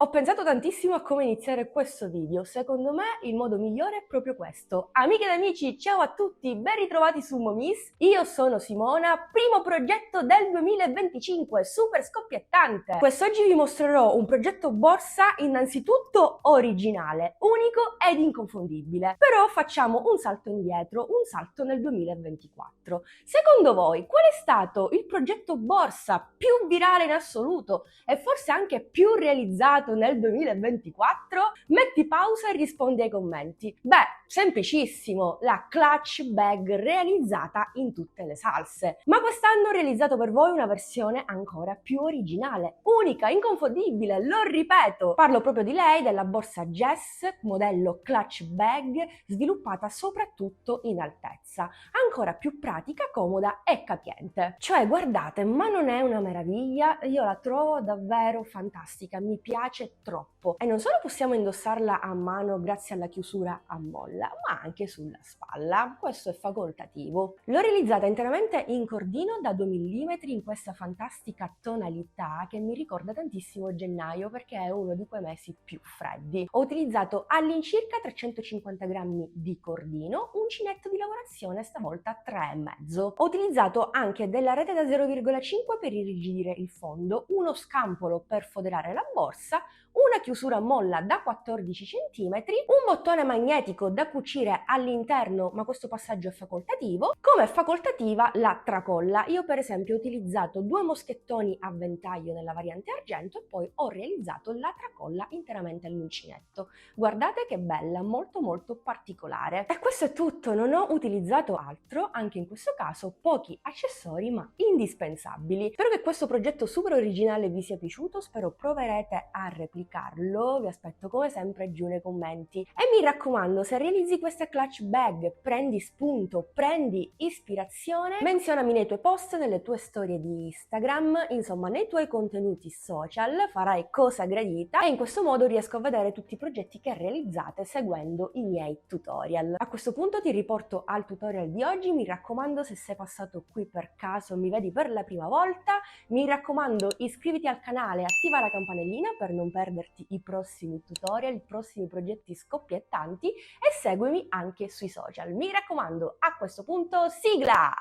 Ho pensato tantissimo a come iniziare questo video, secondo me il modo migliore è proprio questo. Amiche ed amici, ciao a tutti, ben ritrovati su Momis, io sono Simona, primo progetto del 2025, super scoppiettante! Quest'oggi vi mostrerò un progetto borsa innanzitutto originale, unico ed inconfondibile, però facciamo un salto indietro, un salto nel 2024. Secondo voi, qual è stato il progetto borsa più virale in assoluto e forse anche più realizzato nel 2024? Metti pausa e rispondi ai commenti. Beh, semplicissimo, la clutch bag realizzata in tutte le salse. Ma quest'anno ho realizzato per voi una versione ancora più originale, unica, inconfondibile, lo ripeto. Parlo proprio di lei, della borsa Jess, modello clutch bag, sviluppata soprattutto in altezza, ancora più pratica, comoda e capiente. Cioè, guardate, ma non è una meraviglia? Io la trovo davvero fantastica, mi piace troppo. E non solo possiamo indossarla a mano grazie alla chiusura a molla, ma anche sulla spalla. Questo è facoltativo. L'ho realizzata interamente in cordino da 2 mm in questa fantastica tonalità che mi ricorda tantissimo gennaio perché è uno di quei mesi più freddi. Ho utilizzato all'incirca 350 grammi di cordino, uncinetto di lavorazione stavolta 3,5. Ho utilizzato anche della rete da 0,5 per irrigidire il fondo, uno scampolo per foderare la borsa, una chiusura molla da 14 cm, un bottone magnetico da cucire all'interno, ma questo passaggio è facoltativo. Come facoltativa la tracolla. Io per esempio ho utilizzato 2 moschettoni a ventaglio nella variante argento e poi ho realizzato la tracolla interamente all'uncinetto. Guardate che bella, molto molto particolare. E questo è tutto, non ho utilizzato altro, anche in questo caso pochi accessori ma indispensabili. Spero che questo progetto super originale vi sia piaciuto, spero proverete a replicarlo, vi aspetto come sempre giù nei commenti. E mi raccomando, se realizzi questa clutch bag, prendi spunto, prendi ispirazione, menzionami nei tuoi post, nelle tue storie di Instagram, insomma nei tuoi contenuti social, farai cosa gradita e in questo modo riesco a vedere tutti i progetti che realizzate seguendo i miei tutorial. A questo punto ti riporto al tutorial di oggi, mi raccomando se sei passato qui per caso, mi vedi per la prima volta, mi raccomando iscriviti al canale, attiva la campanellina per non perderti i prossimi tutorial, i prossimi progetti scoppiettanti e seguimi anche sui social. Mi raccomando, a questo punto sigla!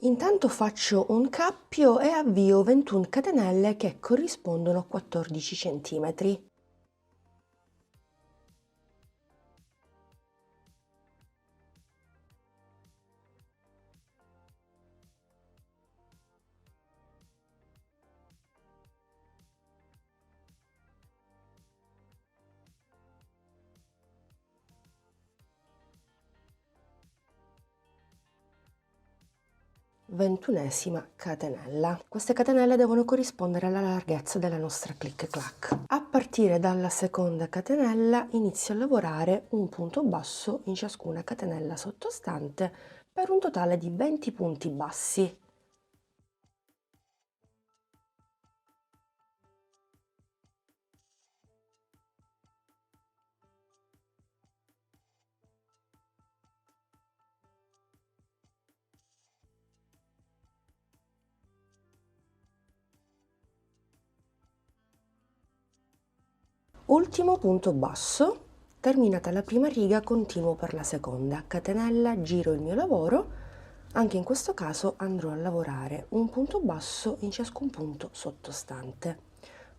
Intanto faccio un cappio e avvio 21 catenelle che corrispondono a 14 cm. Ventunesima catenella. Queste catenelle devono corrispondere alla larghezza della nostra click clack. A partire dalla seconda catenella inizio a lavorare un punto basso in ciascuna catenella sottostante per un totale di 20 punti bassi. Ultimo punto basso, terminata la prima riga continuo per la seconda, catenella, giro il mio lavoro, anche in questo caso andrò a lavorare un punto basso in ciascun punto sottostante.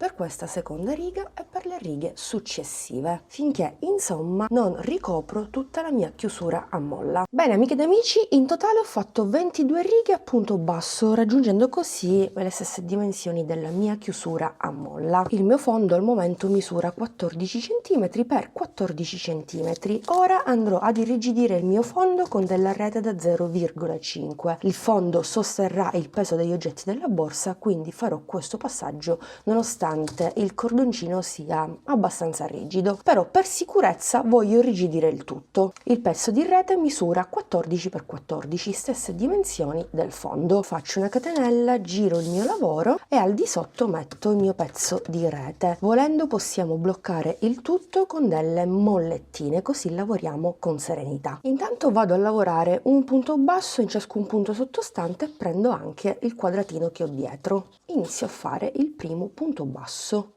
Per questa seconda riga e per le righe successive, finché insomma non ricopro tutta la mia chiusura a molla. Bene amiche ed amici, in totale ho fatto 22 righe a punto basso, raggiungendo così le stesse dimensioni della mia chiusura a molla. Il mio fondo al momento misura 14 cm per 14 cm. Ora andrò ad irrigidire il mio fondo con della rete da 0,5. Il fondo sosterrà il peso degli oggetti della borsa, quindi farò questo passaggio nonostante importante il cordoncino sia abbastanza rigido, però per sicurezza voglio irrigidire il tutto. Il pezzo di rete misura 14x14, stesse dimensioni del fondo. Faccio una catenella, giro il mio lavoro e al di sotto metto il mio pezzo di rete. Volendo possiamo bloccare il tutto con delle mollettine, così lavoriamo con serenità. Intanto vado a lavorare un punto basso in ciascun punto sottostante e prendo anche il quadratino che ho dietro. Inizio a fare il primo punto basso.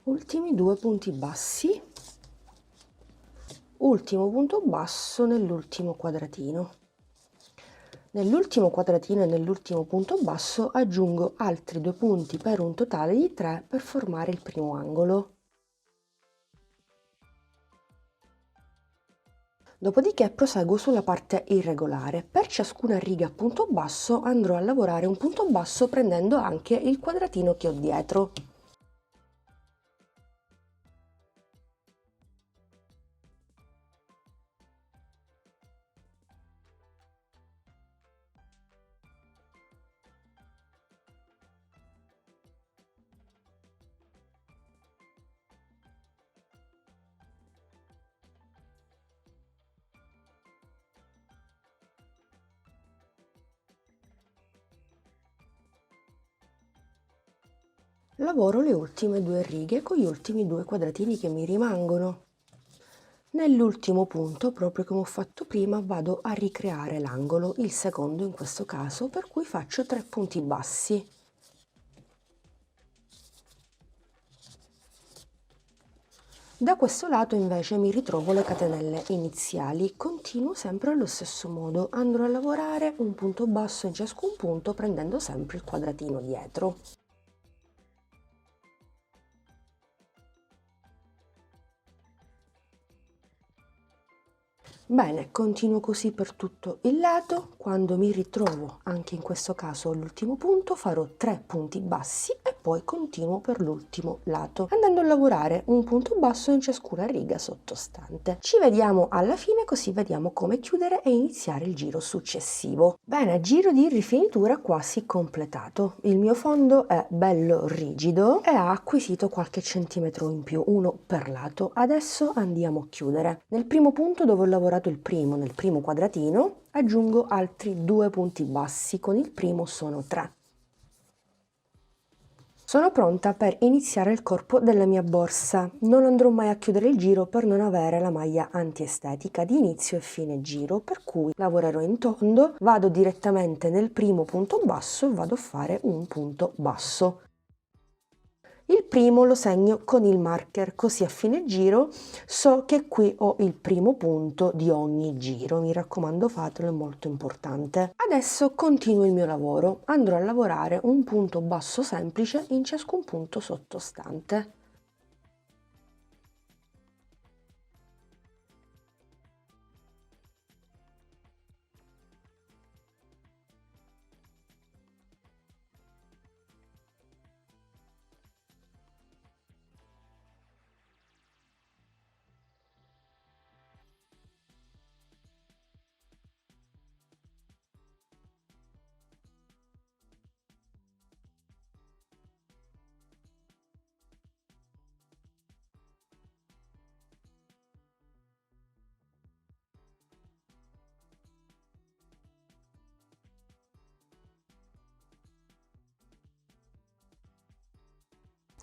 Ultimi due punti bassi, ultimo punto basso nell'ultimo quadratino. Nell'ultimo quadratino e nell'ultimo punto basso aggiungo altri due punti per un totale di 3 per formare il primo angolo. Dopodiché proseguo sulla parte irregolare. Per ciascuna riga a punto basso andrò a lavorare un punto basso prendendo anche il quadratino che ho dietro. Lavoro le ultime due righe con gli ultimi due quadratini che mi rimangono. Nell'ultimo punto, proprio come ho fatto prima, vado a ricreare l'angolo, il secondo in questo caso, per cui faccio 3 punti bassi. Da questo lato invece mi ritrovo le catenelle iniziali, continuo sempre allo stesso modo, andrò a lavorare un punto basso in ciascun punto prendendo sempre il quadratino dietro. Bene, continuo così per tutto il lato. Quando mi ritrovo anche in questo caso all'ultimo punto farò 3 punti bassi e poi continuo per l'ultimo lato, andando a lavorare un punto basso in ciascuna riga sottostante. Ci vediamo alla fine, così vediamo come chiudere e iniziare il giro successivo. Bene, giro di rifinitura quasi completato. Il mio fondo è bello rigido e ha acquisito qualche centimetro in più, uno per lato. Adesso andiamo a chiudere. Nel primo punto dove ho lavorato nel primo quadratino, aggiungo altri 2 punti bassi, con il primo sono 3. Sono pronta per iniziare il corpo della mia borsa. Non andrò mai a chiudere il giro per non avere la maglia antiestetica di inizio e fine giro, per cui lavorerò in tondo, vado direttamente nel primo punto basso e vado a fare un punto basso. Il primo lo segno con il marker, così a fine giro so che qui ho il primo punto di ogni giro. Mi raccomando, fatelo, è molto importante. Adesso continuo il mio lavoro. Andrò a lavorare un punto basso semplice in ciascun punto sottostante.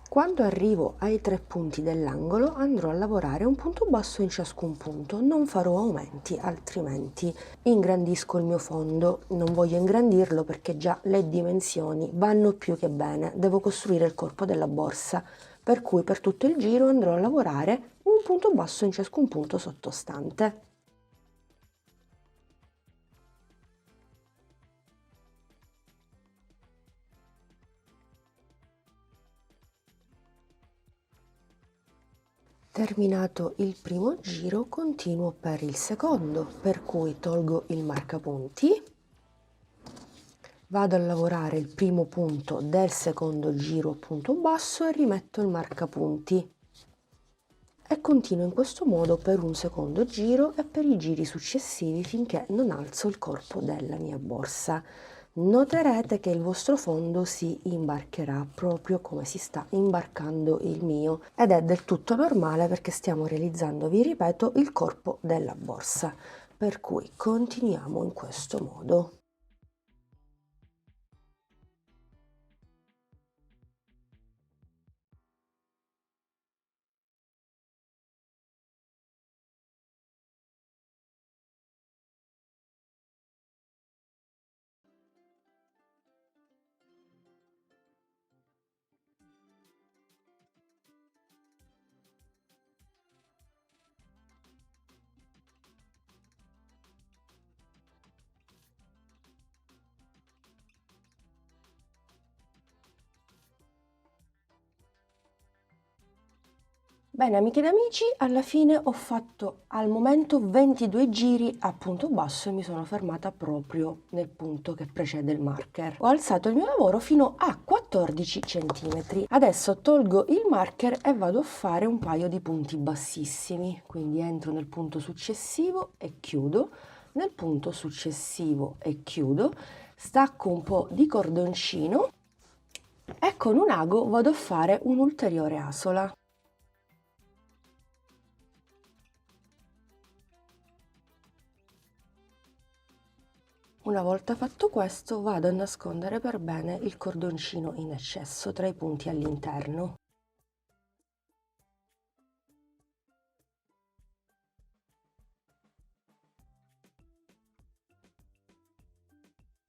Quando arrivo ai 3 punti dell'angolo andrò a lavorare un punto basso in ciascun punto, non farò aumenti, altrimenti ingrandisco il mio fondo. Non voglio ingrandirlo perché già le dimensioni vanno più che bene, devo costruire il corpo della borsa, per cui per tutto il giro andrò a lavorare un punto basso in ciascun punto sottostante. Terminato il primo giro continuo per il secondo, per cui tolgo il marcapunti, vado a lavorare il primo punto del secondo giro punto basso e rimetto il marcapunti e continuo in questo modo per un secondo giro e per i giri successivi finché non alzo il corpo della mia borsa. Noterete che il vostro fondo si imbarcherà proprio come si sta imbarcando il mio ed è del tutto normale perché stiamo realizzando, vi ripeto, il corpo della borsa, per cui continuiamo in questo modo. Bene amiche ed amici, alla fine ho fatto al momento 22 giri a punto basso e mi sono fermata proprio nel punto che precede il marker. Ho alzato il mio lavoro fino a 14 cm. Adesso tolgo il marker e vado a fare un paio di punti bassissimi, quindi entro nel punto successivo e chiudo, nel punto successivo e chiudo, stacco un po' di cordoncino e con un ago vado a fare un'ulteriore asola. Una volta fatto questo vado a nascondere per bene il cordoncino in eccesso tra i punti all'interno.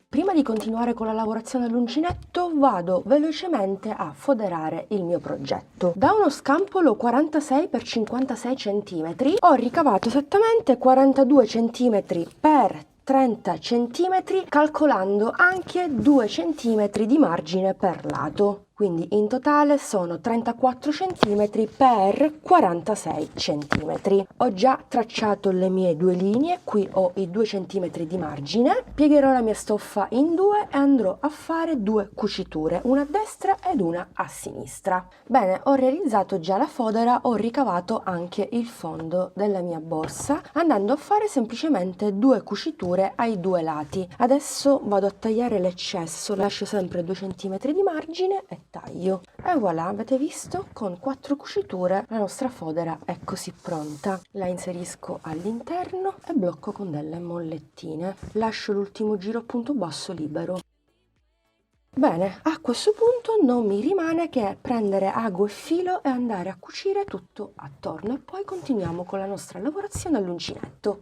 Prima di continuare con la lavorazione all'uncinetto vado velocemente a foderare il mio progetto. Da uno scampolo 46 x 56 cm ho ricavato esattamente 42 cm per 30 cm, calcolando anche 2 cm di margine per lato. Quindi in totale sono 34 cm per 46 cm. Ho già tracciato le mie due linee, qui ho i 2 cm di margine, piegherò la mia stoffa in due e andrò a fare due cuciture, una a destra ed una a sinistra. Bene, ho realizzato già la fodera, ho ricavato anche il fondo della mia borsa, andando a fare semplicemente due cuciture ai due lati. Adesso vado a tagliare l'eccesso, lascio sempre 2 cm di margine e taglio. E voilà, avete visto? Con 4 cuciture la nostra fodera è così pronta. La inserisco all'interno e blocco con delle mollettine. Lascio l'ultimo giro a punto basso libero. Bene, a questo punto non mi rimane che prendere ago e filo e andare a cucire tutto attorno e poi continuiamo con la nostra lavorazione all'uncinetto.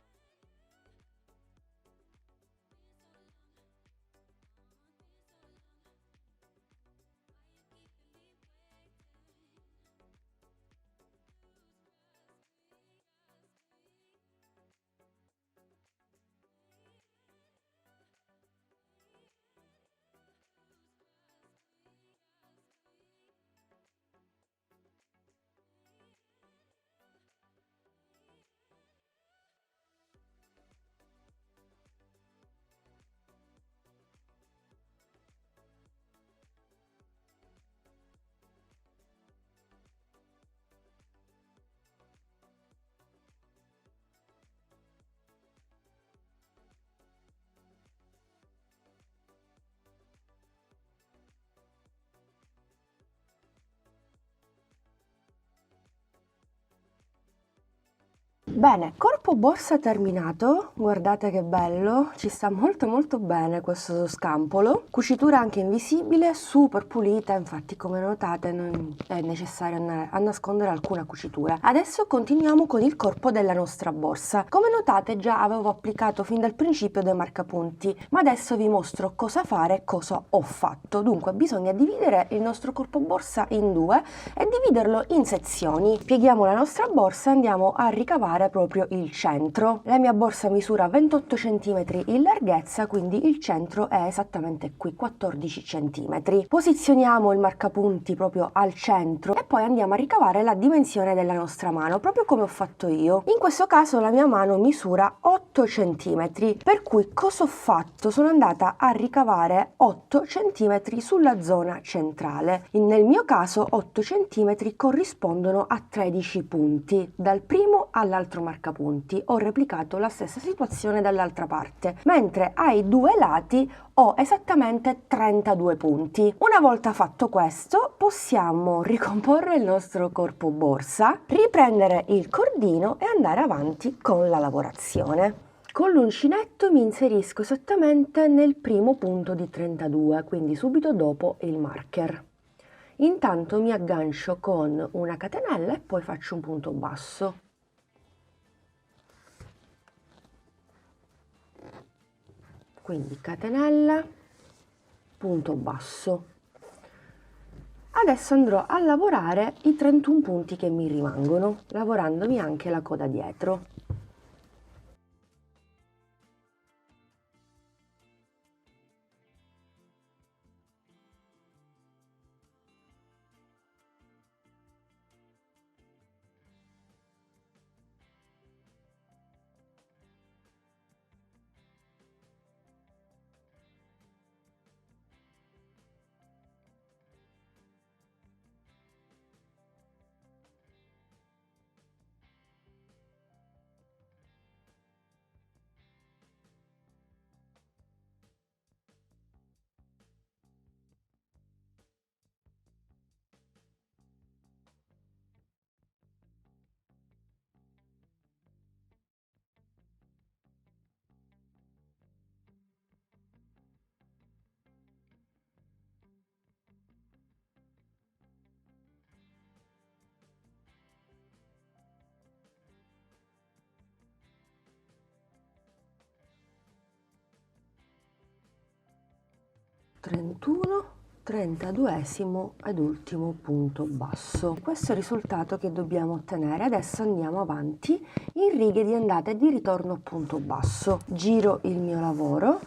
Bene, corpo borsa terminato, guardate che bello, ci sta molto bene questo scampolo, cucitura anche invisibile, super pulita, infatti come notate non è necessario andare a nascondere alcuna cucitura. Adesso continuiamo con il corpo della nostra borsa. Come notate già avevo applicato fin dal principio dei marcapunti, ma adesso vi mostro cosa fare e cosa ho fatto. Dunque bisogna dividere il nostro corpo borsa in due e dividerlo in sezioni. Pieghiamo la nostra borsa e andiamo a ricavare proprio il centro. La mia borsa misura 28 cm in larghezza, quindi il centro è esattamente qui, 14 cm. Posizioniamo il marcapunti proprio al centro e poi andiamo a ricavare la dimensione della nostra mano, proprio come ho fatto io. In questo caso la mia mano misura 8 cm, per cui cosa ho fatto? Sono andata a ricavare 8 cm sulla zona centrale. Nel mio caso 8 cm corrispondono a 13 punti, dal primo all'altro marcapunti. Ho replicato la stessa situazione dall'altra parte, mentre ai due lati ho esattamente 32 punti. Una volta fatto questo, possiamo ricomporre il nostro corpo borsa, riprendere il cordino e andare avanti con la lavorazione. Con l'uncinetto mi inserisco esattamente nel primo punto di 32, quindi subito dopo il marker. Intanto mi aggancio con una catenella e poi faccio un punto basso. Quindi catenella, punto basso. Adesso andrò a lavorare i 31 punti che mi rimangono, lavorandomi anche la coda dietro. Trentuno, 32esimo ed ultimo punto basso. Questo è il risultato che dobbiamo ottenere. Adesso andiamo avanti in righe di andata e di ritorno a punto basso. Giro il mio lavoro,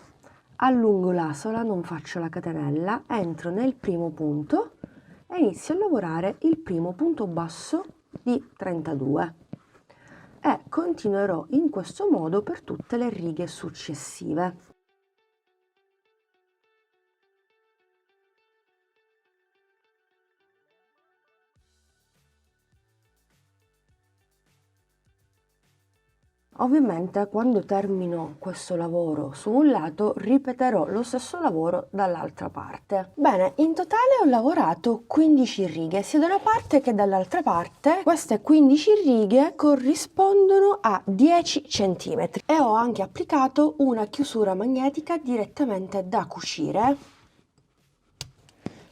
allungo l'asola, non faccio la catenella, entro nel primo punto e inizio a lavorare il primo punto basso di 32 e continuerò in questo modo per tutte le righe successive. Ovviamente quando termino questo lavoro su un lato ripeterò lo stesso lavoro dall'altra parte. Bene, in totale ho lavorato 15 righe sia da una parte che dall'altra parte. Queste 15 righe corrispondono a 10 cm e ho anche applicato una chiusura magnetica direttamente da cucire.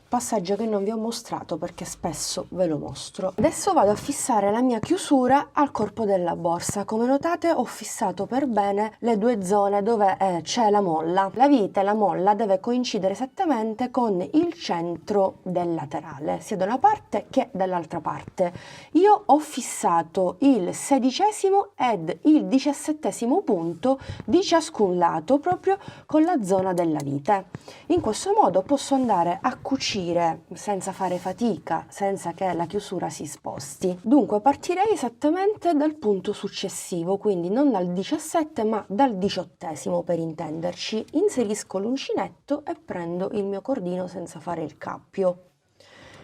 Passaggio che non vi ho mostrato perché spesso ve lo mostro. Adesso vado a fissare la mia chiusura al corpo della borsa. Come notate ho fissato per bene le due zone dove c'è la molla. La vite e la molla deve coincidere esattamente con il centro del laterale, sia da una parte che dall'altra parte. Io ho fissato il 16° ed il 17° punto di ciascun lato proprio con la zona della vite. In questo modo posso andare a cucire senza fare fatica, senza che la chiusura si sposti. Dunque partirei esattamente dal punto successivo, quindi non dal 17 ma dal 18° per intenderci. Inserisco l'uncinetto e prendo il mio cordino senza fare il cappio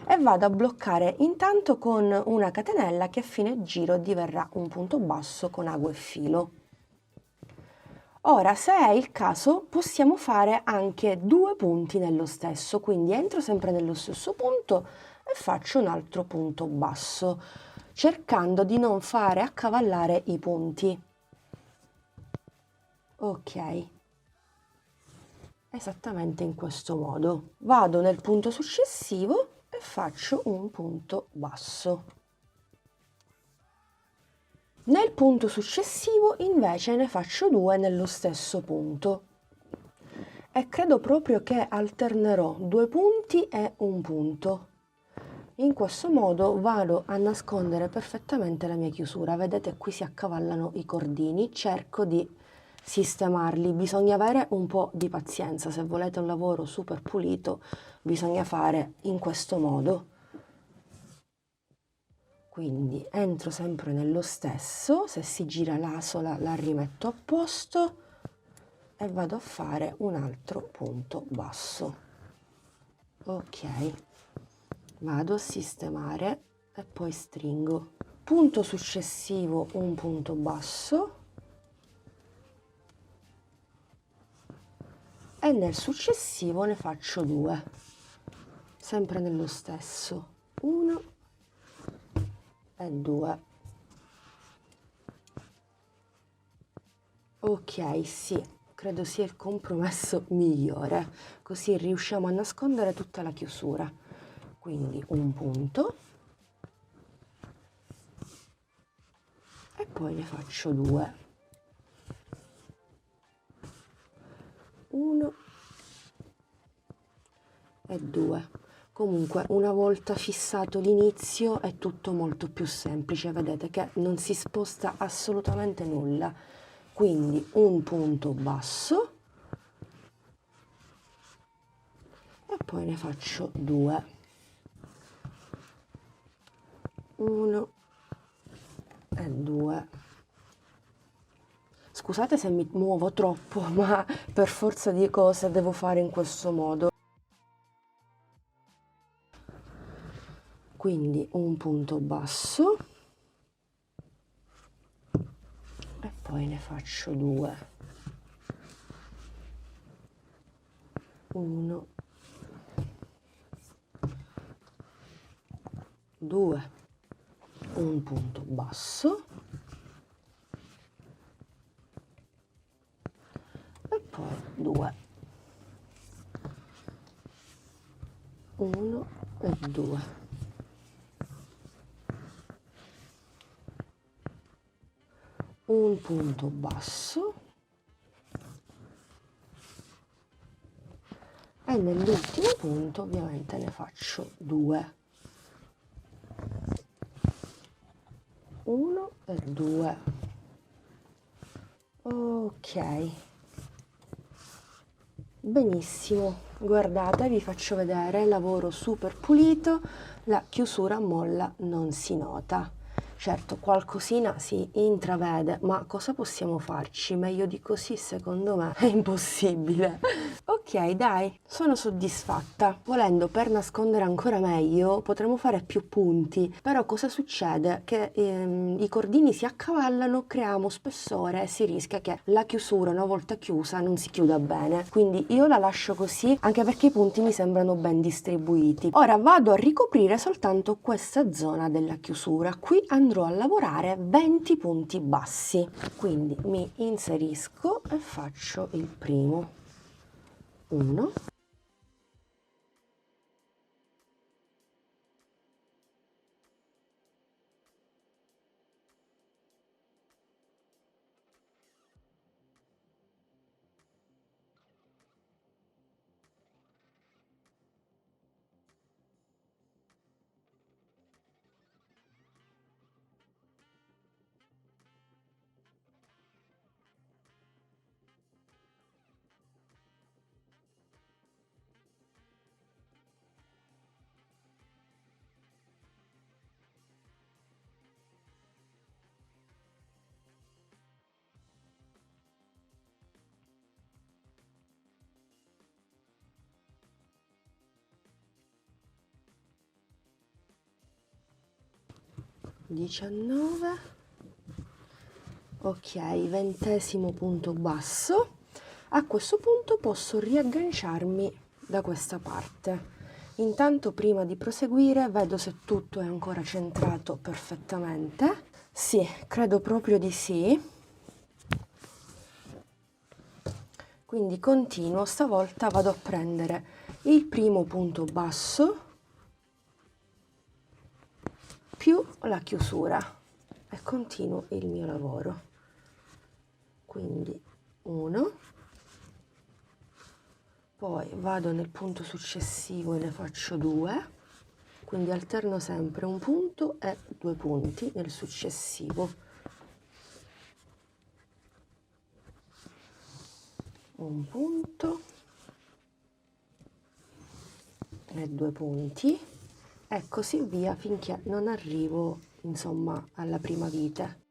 e vado a bloccare intanto con una catenella che a fine giro diverrà un punto basso con ago e filo. Ora, se è il caso, possiamo fare anche due punti nello stesso, quindi entro sempre nello stesso punto e faccio un altro punto basso. cercando di non fare accavallare i punti. Ok, esattamente in questo modo. Vado nel punto successivo e faccio un punto basso. Nel punto successivo invece ne faccio 2 nello stesso punto e credo proprio che alternerò 2 punti e un punto. In questo modo vado a nascondere perfettamente la mia chiusura. Vedete, qui si accavallano i cordini, cerco di sistemarli. Bisogna avere un po' di pazienza, se volete un lavoro super pulito bisogna fare in questo modo. Quindi entro sempre nello stesso, se si gira l'asola la rimetto a posto e vado a fare un altro punto basso. Ok, vado a sistemare e poi stringo. Punto successivo, un punto basso e nel successivo ne faccio 2, sempre nello stesso, 1 e 2. Ok, sì, credo sia il compromesso migliore, così riusciamo a nascondere tutta la chiusura. Quindi un punto e poi ne faccio 2, 1 e 2. Comunque una volta fissato l'inizio è tutto molto più semplice, vedete che non si sposta assolutamente nulla. Quindi un punto basso e poi ne faccio 2, 1 e 2. Scusate se mi muovo troppo, ma per forza di cose devo fare in questo modo. Quindi un punto basso e poi ne faccio 2, 1, 2, un punto basso e poi 2, 1 e 2. Un punto basso e nell'ultimo punto ovviamente ne faccio 2, 1 e 2. Ok, benissimo, guardate, vi faccio vedere il lavoro super pulito, la chiusura a molla non si nota. Certo, qualcosina si intravede, ma cosa possiamo farci? Meglio di così, secondo me, è impossibile. Ok, dai, sono soddisfatta. Volendo, per nascondere ancora meglio, potremmo fare più punti. Però cosa succede? Che i cordini si accavallano, creiamo spessore e si rischia che la chiusura, una volta chiusa, non si chiuda bene. Quindi io la lascio così, anche perché i punti mi sembrano ben distribuiti. Ora vado a ricoprire soltanto questa zona della chiusura. Qui andrò a lavorare 20 punti bassi. Quindi mi inserisco e faccio il primo. 1, 19, ok, 20° punto basso. A questo punto posso riagganciarmi da questa parte Intanto prima di proseguire vedo se tutto è ancora centrato perfettamente. Sì, credo proprio di sì. Quindi continuo, stavolta vado a prendere il primo punto basso più la chiusura e continuo il mio lavoro. Quindi 1, poi vado nel punto successivo e ne faccio 2, quindi alterno sempre un punto e 2 punti nel successivo. Un punto e 2 punti e così via finché non arrivo, insomma, alla prima vite.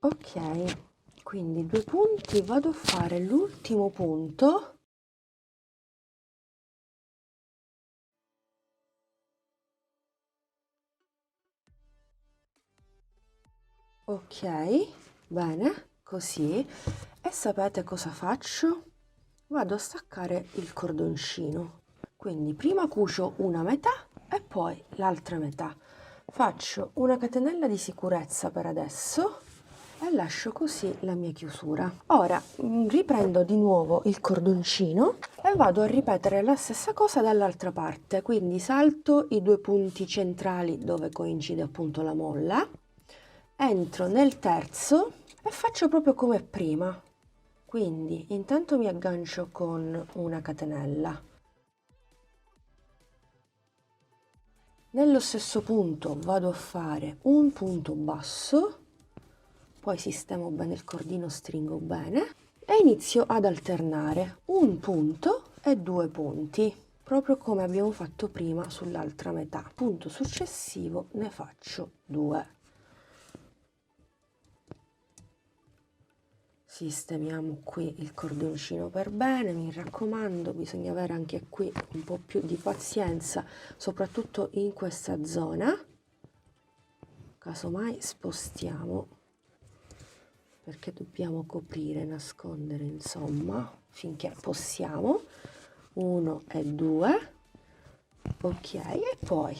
Ok, quindi 2 punti, vado a fare l'ultimo punto. Ok, bene, così. E sapete cosa faccio? Vado a staccare il cordoncino. Quindi prima cucio una metà e poi l'altra metà. Faccio una catenella di sicurezza per adesso e lascio così la mia chiusura. Ora riprendo di nuovo il cordoncino e vado a ripetere la stessa cosa dall'altra parte. Quindi salto i 2 punti centrali dove coincide appunto la molla. Entro nel terzo e faccio proprio come prima, quindi intanto mi aggancio con una catenella, nello stesso punto vado a fare un punto basso, poi sistemo bene il cordino, stringo bene e inizio ad alternare un punto e 2 punti, proprio come abbiamo fatto prima sull'altra metà. Punto successivo ne faccio 2. Sistemiamo qui il cordoncino per bene, mi raccomando, bisogna avere anche qui un po' più di pazienza, soprattutto in questa zona. Casomai spostiamo, perché dobbiamo coprire, nascondere, insomma, finché possiamo. 1 e 2, ok, e poi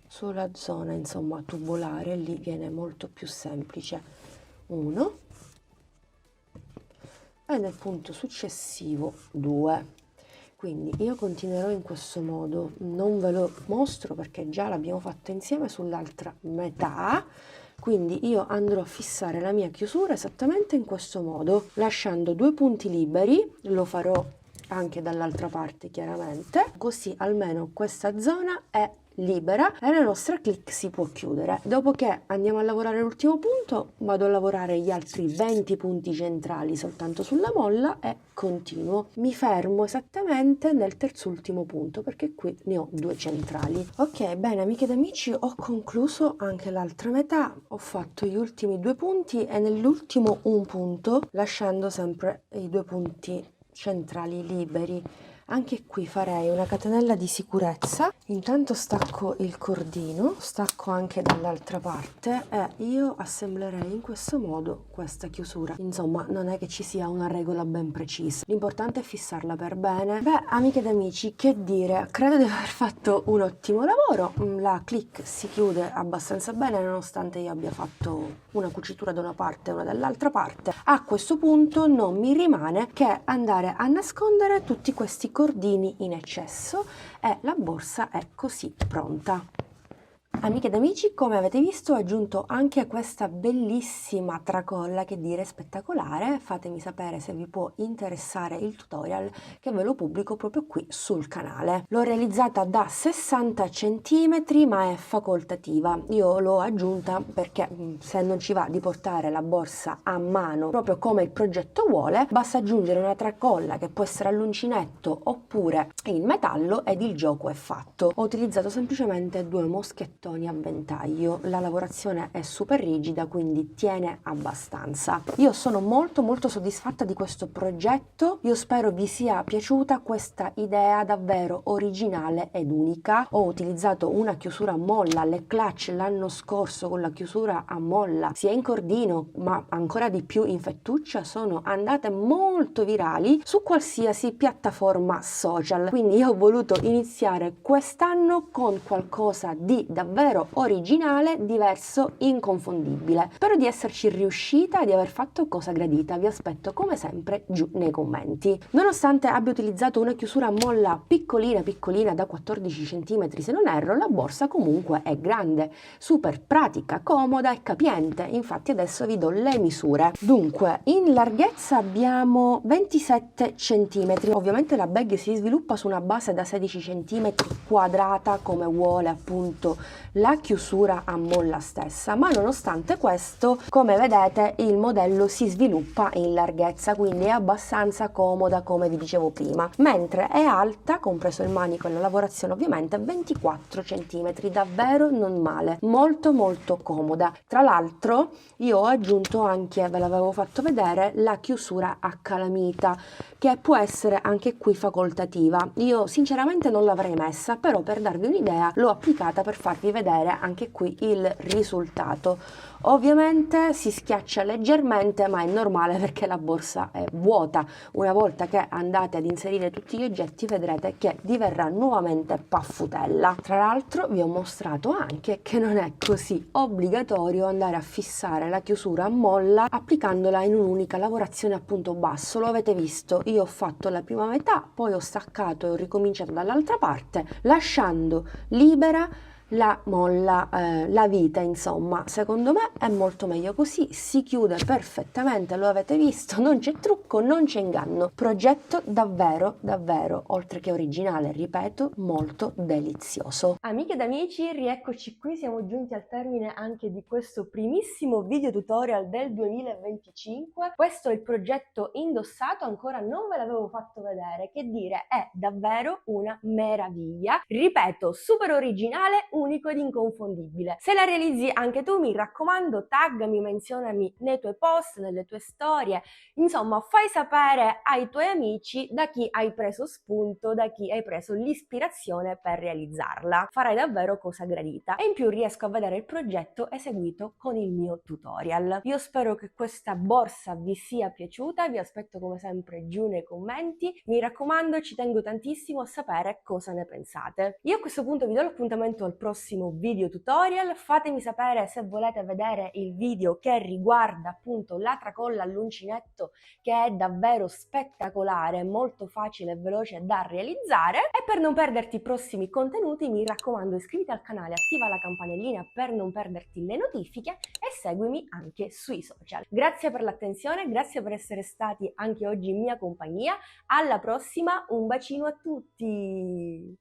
sulla zona, insomma, tubolare, lì viene molto più semplice. 1 e nel punto successivo 2. Quindi io continuerò in questo modo, non ve lo mostro perché già l'abbiamo fatto insieme sull'altra metà, quindi io andrò a fissare la mia chiusura esattamente in questo modo, lasciando 2 punti liberi, lo farò anche dall'altra parte chiaramente, così almeno questa zona è libera e la nostra click si può chiudere. Dopo che andiamo a lavorare l'ultimo punto, vado a lavorare gli altri 20 punti centrali soltanto sulla molla e continuo. Mi fermo esattamente nel terzultimo punto perché qui ne ho 2 centrali. Ok, bene amiche ed amici, ho concluso anche l'altra metà, ho fatto gli ultimi 2 punti e nell'ultimo un punto, lasciando sempre i 2 punti centrali liberi. Anche qui farei una catenella di sicurezza, intanto stacco il cordino, stacco anche dall'altra parte e io assemblerei in questo modo questa chiusura. Insomma, non è che ci sia una regola ben precisa, l'importante è fissarla per bene. Beh, amiche ed amici, che dire, credo di aver fatto un ottimo lavoro, la click si chiude abbastanza bene nonostante io abbia fatto una cucitura da una parte e una dall'altra parte. A questo punto non mi rimane che andare a nascondere tutti questi cordini in eccesso e la borsa è così pronta. Amiche ed amici, come avete visto ho aggiunto anche questa bellissima tracolla, che dire spettacolare. Fatemi sapere se vi può interessare il tutorial che ve lo pubblico proprio qui sul canale. L'ho realizzata da 60 cm ma è facoltativa, io l'ho aggiunta perché se non ci va di portare la borsa a mano proprio come il progetto vuole, basta aggiungere una tracolla che può essere all'uncinetto oppure in metallo ed il gioco è fatto. Ho utilizzato semplicemente 2 moschettoni bottoni a ventaglio. La lavorazione è super rigida, quindi tiene abbastanza. Io sono molto soddisfatta di questo progetto. Io spero vi sia piaciuta questa idea davvero originale ed unica. Ho utilizzato una chiusura a molla, le clutch l'anno scorso con la chiusura a molla sia in cordino ma ancora di più in fettuccia sono andate molto virali su qualsiasi piattaforma social, quindi io ho voluto iniziare quest'anno con qualcosa di davvero originale, diverso, inconfondibile. Spero di esserci riuscita e di aver fatto cosa gradita. Vi aspetto come sempre giù nei commenti. Nonostante abbia utilizzato una chiusura a molla piccolina da 14 cm se non erro, la borsa comunque è grande, super pratica, comoda e capiente. Infatti adesso vi do le misure. Dunque, in larghezza abbiamo 27 cm. Ovviamente la bag si sviluppa su una base da 16 cm quadrata come vuole appunto la chiusura a molla stessa, ma nonostante questo, come vedete, il modello si sviluppa in larghezza, quindi è abbastanza comoda come vi dicevo prima, mentre è alta, compreso il manico e la lavorazione ovviamente, 24 cm, davvero non male, molto comoda. Tra l'altro io ho aggiunto anche, ve l'avevo fatto vedere, la chiusura a calamita, che può essere anche qui facoltativa. Io sinceramente non l'avrei messa, però per darvi un'idea l'ho applicata per farvi vedere anche qui il risultato. Ovviamente si schiaccia leggermente, ma è normale perché la borsa è vuota. Una volta che andate ad inserire tutti gli oggetti vedrete che diverrà nuovamente paffutella. Tra l'altro vi ho mostrato anche che non è così obbligatorio andare a fissare la chiusura a molla applicandola in un'unica lavorazione a punto basso. Lo avete visto, io ho fatto la prima metà, poi ho staccato e ho ricominciato dall'altra parte lasciando libera la molla, la vite, insomma. Secondo me è molto meglio così, si chiude perfettamente, lo avete visto, non c'è trucco, non c'è inganno. Progetto davvero oltre che originale, ripeto, molto delizioso. Amiche ed amici, rieccoci qui, siamo giunti al termine anche di questo primissimo video tutorial del 2025. Questo è il progetto indossato, ancora non ve l'avevo fatto vedere, che dire, è davvero una meraviglia. Ripeto, super originale, unico ed inconfondibile. Se la realizzi anche tu, mi raccomando, taggami, menzionami nei tuoi post, nelle tue storie, insomma fai sapere ai tuoi amici da chi hai preso spunto, da chi hai preso l'ispirazione per realizzarla. Farai davvero cosa gradita e in più riesco a vedere il progetto eseguito con il mio tutorial. Io spero che questa borsa vi sia piaciuta, vi aspetto come sempre giù nei commenti, mi raccomando, ci tengo tantissimo a sapere cosa ne pensate. Io a questo punto vi do l'appuntamento al prossimo video tutorial, fatemi sapere se volete vedere il video che riguarda appunto la tracolla all'uncinetto, che è davvero spettacolare, molto facile e veloce da realizzare. E per non perderti i prossimi contenuti mi raccomando iscriviti al canale, attiva la campanellina per non perderti le notifiche e seguimi anche sui social. Grazie per l'attenzione, grazie per essere stati anche oggi in mia compagnia, alla prossima, un bacino a tutti!